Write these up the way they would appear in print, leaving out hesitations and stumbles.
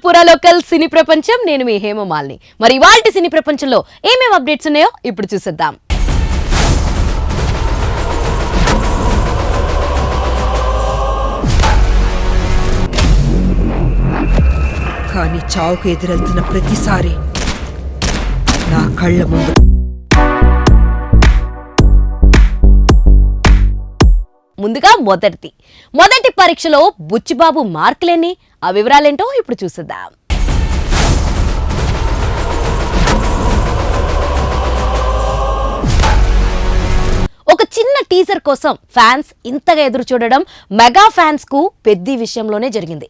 పురా లోకల్ సినీ ప్రపంచం నేను మీ హేమమాలిని. మరి ఇవాల్టి సినీ ప్రపంచంలో ఏమేం అప్డేట్స్ ఉన్నాయో ఇప్పుడు చూసేద్దాం. కానీ చావుకు ఎదురెళ్తున్న ప్రతిసారి నా కళ్ళ ముందు ముందుగా మొదటి పరీక్షలో బుచ్చిబాబు మార్కులేని, ఆ వివరాలేంటో ఇప్పుడు చూసేద్దాం. ఒక చిన్న టీజర్ కోసం ఫ్యాన్స్ ఇంతగా ఎదురు చూడడం మెగా ఫ్యాన్స్ కు పెద్ద విషయంలోనే జరిగింది.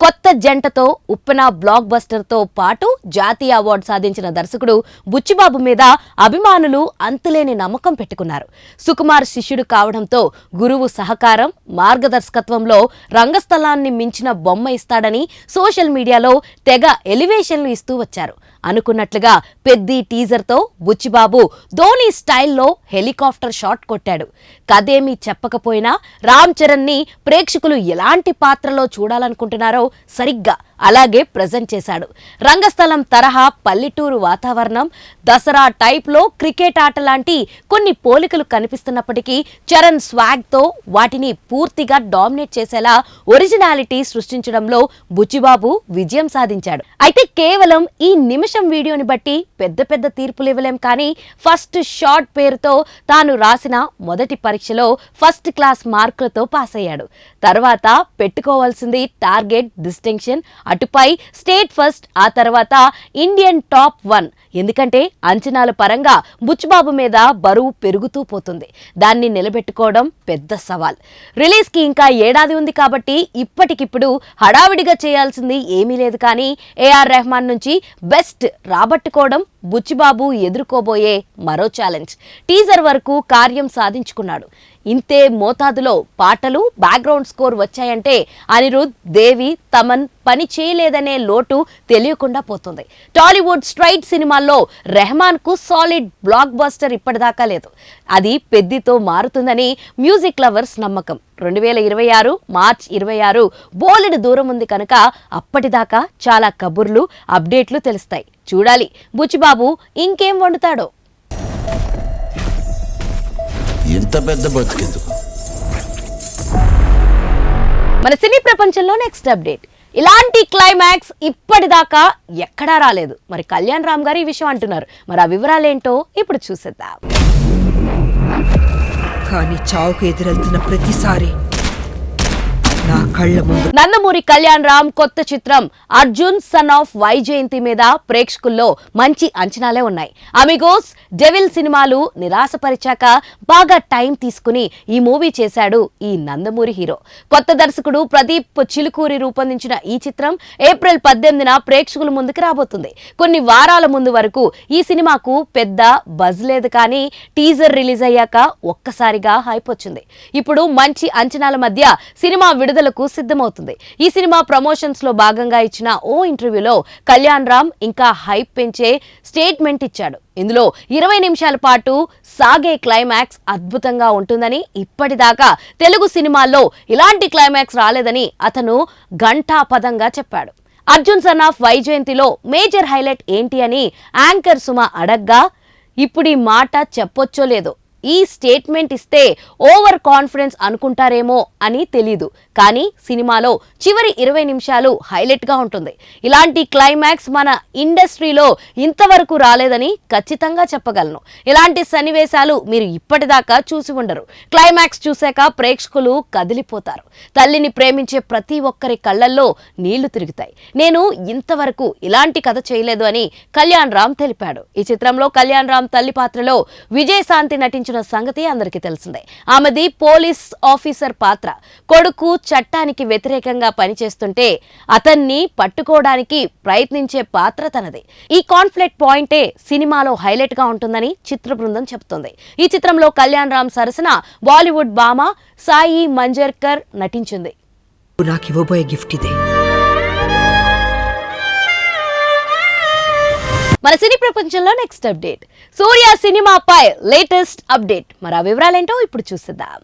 కొత్త జంటతో ఉప్పెన బ్లాక్ బస్టర్ తో పాటు జాతీయ అవార్డు సాధించిన దర్శకుడు బుచ్చిబాబు మీద అభిమానులు అంతులేని నమ్మకం పెట్టుకున్నారు. సుకుమార్ శిష్యుడు కావడంతో గురువు సహకారం, మార్గదర్శకత్వంలో రంగస్థలాన్ని మించిన బొమ్మ ఇస్తాడని సోషల్ మీడియాలో తెగ ఎలివేషన్లు ఇస్తూ వచ్చారు. అనుకున్నట్లుగా పెద్ద టీజర్తో బుచ్చిబాబు ధోని స్టైల్లో హెలికాప్టర్ షాట్ కొట్టాడు. కథేమీ చెప్పకపోయినా రామ్ చరణ్ ని ప్రేక్షకులు ఎలాంటి పాత్రలో చూడాలనుకుంటున్నారో సరిగ్గా అలాగే ప్రజెంట్ చేశాడు. రంగస్థలం తరహా పల్లెటూరు వాతావరణం, దసరా టైప్లో క్రికెట్ ఆట లాంటి కొన్ని పోలికలు కనిపిస్తున్నప్పటికీ చరణ్ స్వాగ్ తో వాటిని పూర్తిగా డామినేట్ చేసేలా ఒరిజినాలిటీ సృష్టించడంలో బుచ్చిబాబు విజయం సాధించాడు. అయితే కేవలం ఈ నిమిషం వీడియోని బట్టి పెద్ద తీర్పులు ఇవ్వలేం. కానీ ఫస్ట్ షాట్ పేరుతో తాను రాసిన మొదటి పరీక్షలో ఫస్ట్ క్లాస్ మార్కులతో పాస్ అయ్యాడు. తర్వాత పెట్టుకోవాల్సింది టార్గెట్ డిస్టింక్షన్, అటుపై స్టేట్ ఫస్ట్, ఆ తర్వాత ఇండియన్ టాప్ 1. ఎందుకంటే అంచనాల పరంగా బుచ్చిబాబు మీద బరువు పెరుగుతూ పోతుంది. దాన్ని నిలబెట్టుకోవడం పెద్ద సవాల్. రిలీజ్ కి ఇంకా ఏడాది ఉంది కాబట్టి ఇప్పటికిప్పుడు హడావిడిగా చేయాల్సింది ఏమీ లేదు. కానీ ఏఆర్ రెహమాన్ నుంచి బెస్ట్ రాబట్టుకోవడం బుచ్చిబాబు ఎదుర్కోబోయే మరో ఛాలెంజ్. టీజర్ వరకు కార్యం సాధించుకున్నాడు. ఇంతే మోతాదులో పాటలు, బ్యాక్గ్రౌండ్ స్కోర్ వచ్చాయంటే అనిరుద్, దేవి, తమన్ పని చేయలేదనే లోటు తెలియకుండా పోతుంది. టాలీవుడ్ స్ట్రైట్ సినిమాల్లో రెహమాన్ కు సాలిడ్ బ్లాక్ బస్టర్ ఇప్పటిదాకా లేదు. అది పెద్దితో మారుతుందని మ్యూజిక్ లవర్స్ నమ్మకం. 2026 మార్చ్ 26 బోలెడు దూరం ఉంది కనుక అప్పటిదాకా చాలా కబుర్లు, అప్డేట్లు తెలుస్తాయి. చూడాలి బుచ్చిబాబు ఇంకేం వండుతాడో. ఎంత పెద్ద బతుకెందుకు. మన సినీ ప్రపంచంలో నెక్స్ట్ అప్డేట్. ఇలాంటి క్లైమాక్స్ ఇప్పటిదాకా ఎక్కడా రాలేదు. మరి కళ్యాణ్ రామ్ గారు ఈ విషయం అంటున్నారు. మరి ఆ వివరాలేంటో ఇప్పుడు చూసేద్దాం. కానీ చావుకు ఎదురెళ్తున్న ప్రతిసారి నా కళ్ళ ముందు నందమూరి కళ్యాణ్ రామ్ కొత్త చిత్రం అర్జున్ సన్ ఆఫ్ వైజయంతి మీద ప్రేక్షకుల్లో మంచి అంచనాలే ఉన్నాయి. అమిగోస్, డెవిల్ సినిమాలు నిరాశపరిచాక బాగా టైం తీసుకుని ఈ మూవీ చేశాడు ఈ నందమూరి హీరో. కొత్త దర్శకుడు ప్రదీప్ చిలుకూరి రూపొందించిన ఈ చిత్రం ఏప్రిల్ 18న ప్రేక్షకుల ముందుకు రాబోతుంది. కొన్ని వారాల ముందు వరకు ఈ సినిమాకు పెద్ద బజ్ లేదు. కానీ టీజర్ రిలీజ్ అయ్యాక ఒక్కసారిగా హైప్ వచ్చింది. ఇప్పుడు మంచి అంచనాల మధ్య సినిమా విడుదలకు సిద్ధమవుతుంది. ఈ సినిమా ప్రమోషన్స్ లో భాగంగా ఇచ్చిన ఓ ఇంటర్వ్యూలో కళ్యాణ్ రామ్ ఇంకా హైప్ పెంచే స్టేట్మెంట్ ఇచ్చాడు. ఇందులో 20 నిమిషాల పాటు సాగే క్లైమాక్స్ అద్భుతంగా ఉంటుందని, ఇప్పటిదాకా తెలుగు సినిమాల్లో ఇలాంటి క్లైమాక్స్ రాలేదని అతను ఘంటాపదంగా చెప్పాడు. అర్జున్ సన్ ఆఫ్ వైజయంతిలో మేజర్ హైలైట్ ఏంటి అని యాంకర్ సుమ అడగ్గా ఇప్పుడు ఈ మాట చెప్పొచ్చో లేదో, ఈ స్టేట్మెంట్ ఇస్తే ఓవర్ కాన్ఫిడెన్స్ అనుకుంటారేమో అని తెలీదు. కానీ సినిమాలో చివరి 20 నిమిషాలు హైలైట్ గా ఉంటుంది. ఇలాంటి క్లైమాక్స్ మన ఇండస్ట్రీలో ఇంతవరకు రాలేదని ఖచ్చితంగా చెప్పగలను. ఇలాంటి సన్నివేశాలు మీరు ఇప్పటిదాకా చూసి ఉండరు. క్లైమాక్స్ చూశాక ప్రేక్షకులు కదిలిపోతారు. తల్లిని ప్రేమించే ప్రతి ఒక్కరి కళ్ళల్లో నీళ్లు తిరుగుతాయి. నేను ఇంతవరకు ఇలాంటి కథ చేయలేదు అని కళ్యాణ్ రామ్ తెలిపాడు. ఈ చిత్రంలో కళ్యాణ్ రామ్ తల్లి పాత్రలో విజయశాంతి నటించిన సంగతి అందరికీ తెలిసిందే. ఆమెది పోలీస్ ఆఫీసర్ పాత్ర. కొడుకు చట్టానికి వ్యతిరేకంగా పనిచేస్తుంటే అతన్ని పట్టుకోవడానికి ప్రయత్నించే పాత్ర తనది. ఈ కాన్ఫ్లిక్ట్ పాయింటే సినిమాలో హైలైట్ గా ఉంటుందని చిత్ర బృందం చెబుతోంది. ఈ చిత్రంలో కళ్యాణ్ రామ్ సరసన బాలీవుడ్ భామ సాయి మంజర్కర్ నటించింది. నాకు ఇవ్వబోయే గిఫ్ట్ ఇదే. మన సినీ ప్రపంచంలో నెక్స్ట్ అప్డేట్. సూర్య సినిమాపై లేటెస్ట్ అప్డేట్. మరి ఆ వివరాలేంటో ఇప్పుడు చూసేద్దాం.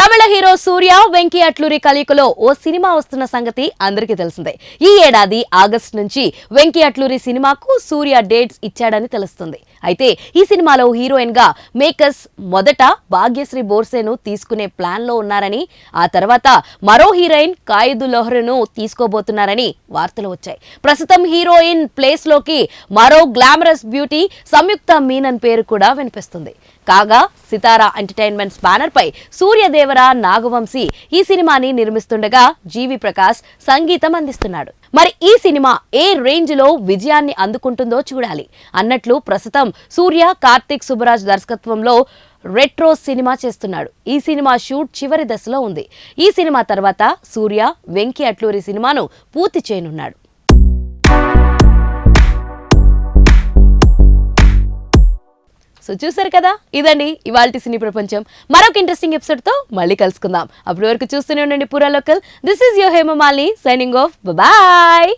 తమిళ హీరో సూర్య వెంకీ అట్లూరి కలయికలో ఓ సినిమా వస్తున్న సంగతి అందరికీ తెలిసిందే. ఈ ఏడాది ఆగస్టు నుంచి వెంకీ అట్లూరి సినిమాకు సూర్య డేట్స్ ఇచ్చాడని తెలుస్తుంది. అయితే ఈ సినిమాలో హీరోయిన్ గా మేకర్స్ మొదట భాగ్యశ్రీ బోర్సేను తీసుకునే ప్లాన్ లో ఉన్నారని, ఆ తర్వాత మరో హీరోయిన్ కాయిదు లోహ్రాను తీసుకోబోతున్నారని వార్తలు వచ్చాయి. ప్రస్తుతం హీరోయిన్ ప్లేస్ లోకి మరో గ్లామరస్ బ్యూటీ సంయుక్త మీనన్ పేరు కూడా వినిపిస్తుంది. కాగా సితారా ఎంటర్టైన్మెంట్స్ బ్యానర్ పై సూర్యదేవర నాగవంశీ ఈ సినిమాని నిర్మిస్తుండగా జీవి ప్రకాష్ సంగీతం అందిస్తున్నాడు. మరి ఈ సినిమా ఏ రేంజ్ లో విజయాన్ని అందుకుంటుందో చూడాలి. అన్నట్లు ప్రస్తుతం సూర్య కార్తిక్ సుబ్బరాజ్ దర్శకత్వంలో రెట్రో సినిమా చేస్తున్నాడు. ఈ సినిమా షూట్ చివరి దశలో ఉంది. ఈ సినిమా తర్వాత సూర్య వెంకీ అట్లూరి సినిమాను పూర్తి చేయనున్నాడు. సో చూసారు కదా, ఇదండి ఇవాల్టి సినీ ప్రపంచం. మరొక ఇంట్రెస్టింగ్ ఎపిసోడ్ తో మళ్ళీ కలుసుకుందాం. అప్పటి వరకు చూస్తూనే ఉండండి పూరా local. This is your Hemamalini signing off. Bye.